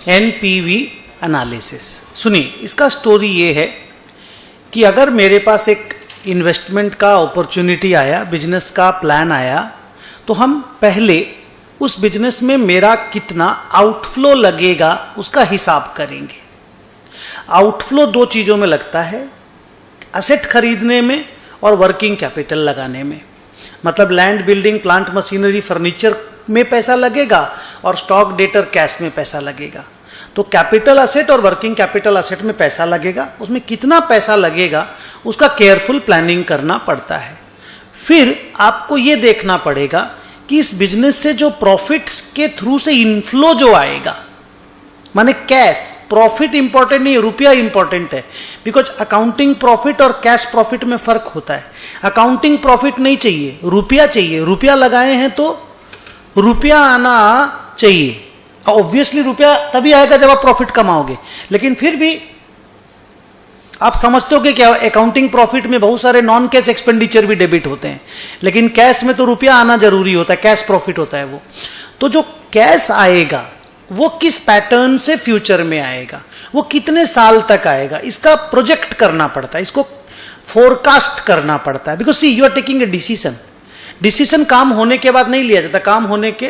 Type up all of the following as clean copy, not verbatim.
NPV analysis. सुनिए, इसका story ये है कि अगर मेरे पास एक इन्वेस्टमेंट का अपॉर्चुनिटी आया, बिजनेस का प्लान आया, तो हम पहले उस बिजनेस में मेरा कितना आउटफ्लो लगेगा उसका हिसाब करेंगे। आउटफ्लो दो चीजों में लगता है, असेट खरीदने में और वर्किंग कैपिटल लगाने में। मतलब land, building, plant, machinery, furniture में पैसा लगेगा और स्टॉक, डेटर, कैश में पैसा लगेगा। तो कैपिटल असेट और वर्किंग कैपिटल असेट में पैसा लगेगा, उसमें कितना पैसा लगेगा उसका केयरफुल प्लानिंग करना पड़ता है। फिर आपको यह देखना पड़ेगा कि इस बिजनेस से जो प्रॉफिट्स के थ्रू से इनफ्लो जो आएगा, माने कैश, प्रॉफिट इंपॉर्टेंट नहीं, रुपया इंपॉर्टेंट है। बिकॉज अकाउंटिंग प्रॉफिट और कैश प्रॉफिट में फर्क होता है। अकाउंटिंग प्रॉफिट नहीं चाहिए, रुपया चाहिए। रुपया लगाए हैं तो रुपया आना चाहिए। ऑब्वियसली रुपया तभी आएगा जब आप प्रॉफिट कमाओगे, लेकिन फिर भी आप समझते हो कि क्या अकाउंटिंग प्रॉफिट में बहुत सारे नॉन कैश एक्सपेंडिचर भी डेबिट होते हैं, लेकिन कैश में तो रुपया आना जरूरी होता है, कैश प्रॉफिट होता है वो। तो जो कैश आएगा वो किस पैटर्न से फ्यूचर में आएगा, वो कितने साल तक आएगा, इसका प्रोजेक्ट करना पड़ता है, इसको फोरकास्ट करना पड़ता है। Because see you are taking a decision. Decision काम होने के बाद नहीं लिया जाता, काम होने के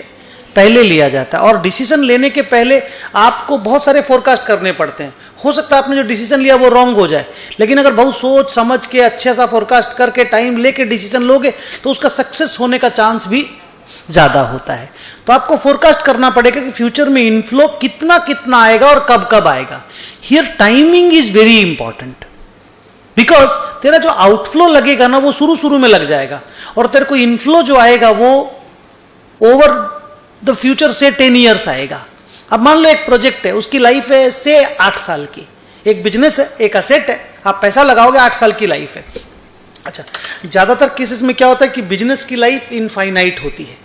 पहले लिया जाता है। और डिसीजन लेने के पहले आपको बहुत सारे फोरकास्ट करने पड़ते हैं। हो सकता है आपने जो डिसीजन लिया वो रॉन्ग हो जाए, लेकिन अगर बहुत सोच समझ के अच्छा सा फोरकास्ट करके टाइम लेके डिसीजन लोगे तो उसका सक्सेस होने का चांस भी ज्यादा होता है। तो आपको फोरकास्ट करना पड़ेगा कि फ्यूचर में इनफ्लो कितना कितना आएगा और कब कब आएगा। Here timing is very important, because तेरा जो आउटफ्लो लगेगा ना वो शुरू शुरू में लग जाएगा, और तेरे को इनफ्लो जो आएगा वो ओवर द फ्यूचर से 10 ईयर्स आएगा। अब मान लो एक प्रोजेक्ट है, उसकी लाइफ है से 8 साल की। एक बिजनेस है, एक असेट है, आप पैसा लगाओगे, 8 साल की लाइफ है। अच्छा, ज्यादातर केसेस में क्या होता है कि बिजनेस की लाइफ इनफाइनाइट होती है।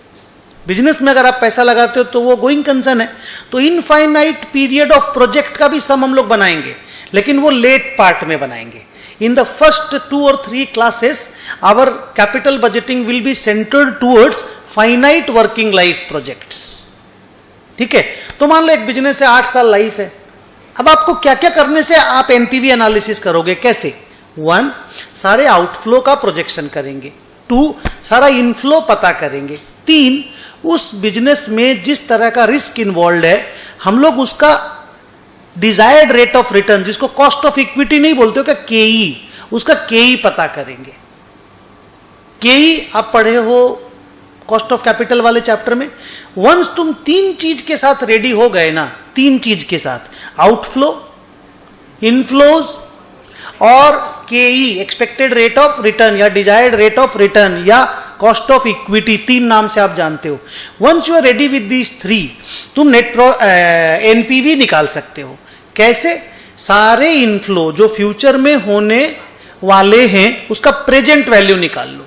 बिजनेस में अगर आप पैसा लगाते हो तो वो गोइंग कंसर्न है, तो इनफाइनाइट पीरियड ऑफ प्रोजेक्ट का भी सम हम लोग बनाएंगे, लेकिन वो लेट पार्ट में बनाएंगे। In the first 2 or 3 classes, our capital budgeting will be centered towards finite working life projects. ठीक है? तो मान लो एक बिजनेस है, 8 साल लाइफ है। अब आपको क्या क्या करने से आप एनपीवी एनालिसिस करोगे? कैसे? 1, सारे आउटफ्लो का प्रोजेक्शन करेंगे। 2, सारा इनफ्लो पता करेंगे। 3, उस बिजनेस में जिस तरह का रिस्क इन्वॉल्व है, हम लोग उसका डिजायर्ड रेट ऑफ रिटर्न, जिसको कॉस्ट ऑफ इक्विटी नहीं बोलते हो क्या, केई, उसका केई पता करेंगे। केई आप पढ़े हो कॉस्ट ऑफ कैपिटल वाले चैप्टर में। वंस तुम 3 चीज के साथ रेडी हो गए ना, 3 चीज के साथ, आउटफ्लो, इनफ्लोज और केई, एक्सपेक्टेड रेट ऑफ रिटर्न या डिजायर्ड रेट ऑफ रिटर्न या कॉस्ट ऑफ इक्विटी, 3 नाम से आप जानते हो। Once you are ready with these 3, तुम नेट एनपीवी निकाल सकते हो। कैसे? सारे इनफ्लो जो फ्यूचर में होने वाले हैं उसका प्रेजेंट वैल्यू निकाल लो।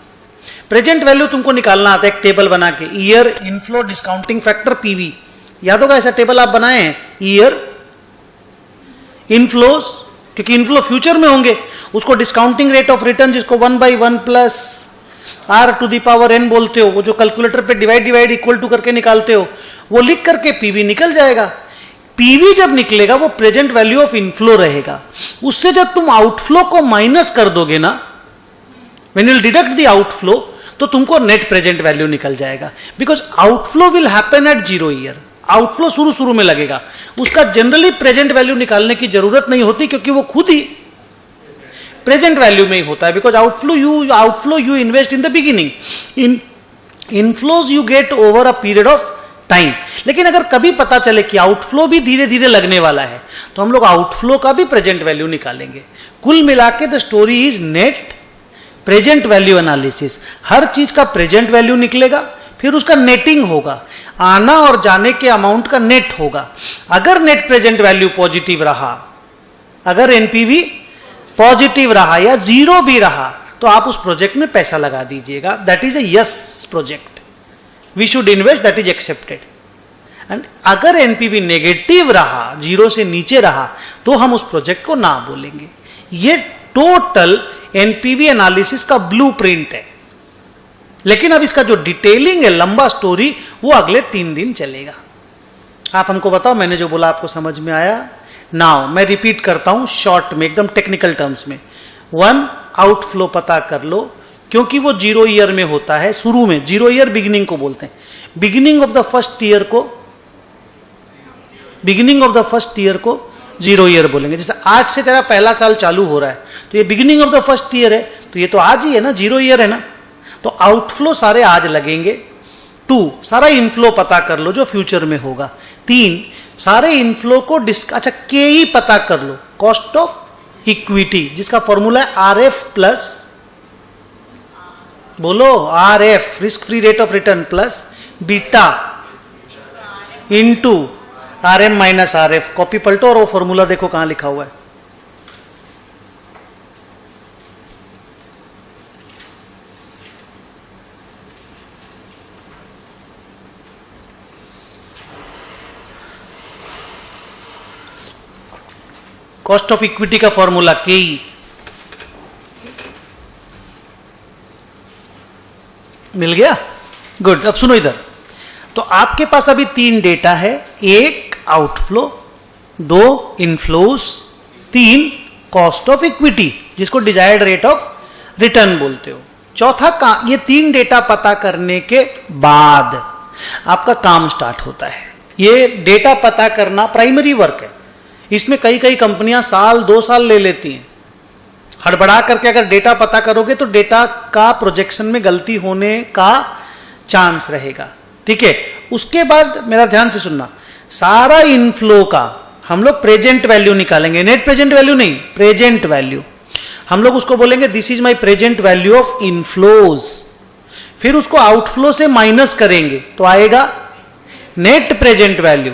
प्रेजेंट वैल्यू तुमको निकालना आता है एक टेबल बना के, year inflow discounting factor PV. याद होगा ऐसा टेबल आप बनाए हैं, ईयर इनफ्लोज, क्योंकि इनफ्लो फ्यूचर में होंगे, उसको डिस्काउंटिंग रेट ऑफ रिटर्न, जिसको 1/1 प्लस r⁴n बोलते हो, वो जो कैलकुलेटर पे डिवाइड इक्वल टू करके निकालते हो, वो लिख करके पीवी निकल जाएगा। पीवी जब निकलेगा वो प्रेजेंट वैल्यू ऑफ इनफ्लो रहेगा। उससे जब तुम आउटफ्लो को माइनस कर दोगे ना, when you will deduct the outflow, तो तुमको नेट प्रेजेंट वैल्यू निकल जाएगा। Because outflow will happen at 0 year. Outflow शुरू में लगेगा, उसका जनरली प्रेजेंट वैल्यू निकालने की जरूरत नहीं होती, क्योंकि वो खुद ही प्रेजेंट वैल्यू में ही होता है। Because outflow you invest in the beginning, inflows you get over a period of time. लेकिन अगर कभी पता चले कि आउटफ्लो भी धीरे धीरे लगने वाला है, तो हम लोग आउटफ्लो का भी प्रेजेंट वैल्यू निकालेंगे। कुल मिला के the story is net present value analysis. हर चीज का प्रेजेंट वैल्यू निकलेगा, फिर उसका नेटिंग होगा, आना और जाने के अमाउंट का नेट होगा। अगर नेट प्रेजेंट वैल्यू पॉजिटिव रहा, अगर एनपीवी पॉजिटिव रहा या 0 भी रहा, तो आप उस प्रोजेक्ट में पैसा लगा दीजिएगा। That is a yes project, we should invest, that is accepted. And अगर एनपीवी नेगेटिव रहा, 0 से नीचे रहा, तो हम उस प्रोजेक्ट को ना बोलेंगे। ये टोटल एनपीवी एनालिसिस का ब्लूप्रिंट है। लेकिन अब इसका जो डिटेलिंग है, लंबा स्टोरी, वो अगले 3 दिन चलेगा। आप हमको बताओ, मैंने जो बोला आपको समझ में आया? नाउ मैं रिपीट करता हूं शॉर्ट में, एकदम टेक्निकल टर्म्स में। 1 आउटफ्लो पता कर लो, क्योंकि वो 0 ईयर में होता है, शुरू में 0 ईयर बिगिनिंग को बोलते हैं। Beginning of the first year को 0 ईयर बोलेंगे। जैसे आज से तेरा पहला साल चालू हो रहा है, तो ये beginning of the first year है, तो ये तो आज ही है ना, 0 ईयर है ना, तो आउटफ्लो सारे आज लगेंगे। 2 सारा इनफ्लो पता कर लो जो फ्यूचर में होगा। 3 सारे इनफ्लो को अच्छा के ही पता कर लो, कॉस्ट ऑफ इक्विटी, जिसका फॉर्मूला है RF प्लस, बोलो RF, risk free rate of return, plus beta into RM minus RF। Copy पलटो और वो फॉर्मूला देखो कहां लिखा हुआ है। कॉस्ट ऑफ इक्विटी का फॉर्मूला के ई, मिल गया? गुड। अब सुनो इधर, तो आपके पास अभी 3 डेटा है, 1 outflow, 2 inflows, 3 cost of equity, जिसको डिजायर्ड रेट ऑफ रिटर्न बोलते हो। चौथा काम, ये 3 डेटा पता करने के बाद आपका काम स्टार्ट होता है। ये डेटा पता करना प्राइमरी वर्क है, इसमें कई कई कंपनियां साल 2 साल ले लेती हैं। हड़बड़ा करके अगर डेटा पता करोगे तो डेटा का प्रोजेक्शन में गलती होने का चांस रहेगा, ठीक है? उसके बाद मेरा ध्यान से सुनना, सारा इनफ्लो का हम लोग प्रेजेंट वैल्यू निकालेंगे, नेट प्रेजेंट वैल्यू नहीं, प्रेजेंट वैल्यू। हम लोग उसको बोलेंगे this is my present value of inflows. फिर उसको आउटफ्लो से माइनस करेंगे तो आएगा नेट प्रेजेंट वैल्यू।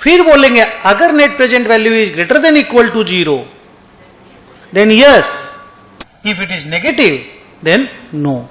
फिर बोलेंगे अगर net present value is greater than equal to 0 then yes, if it is negative then no.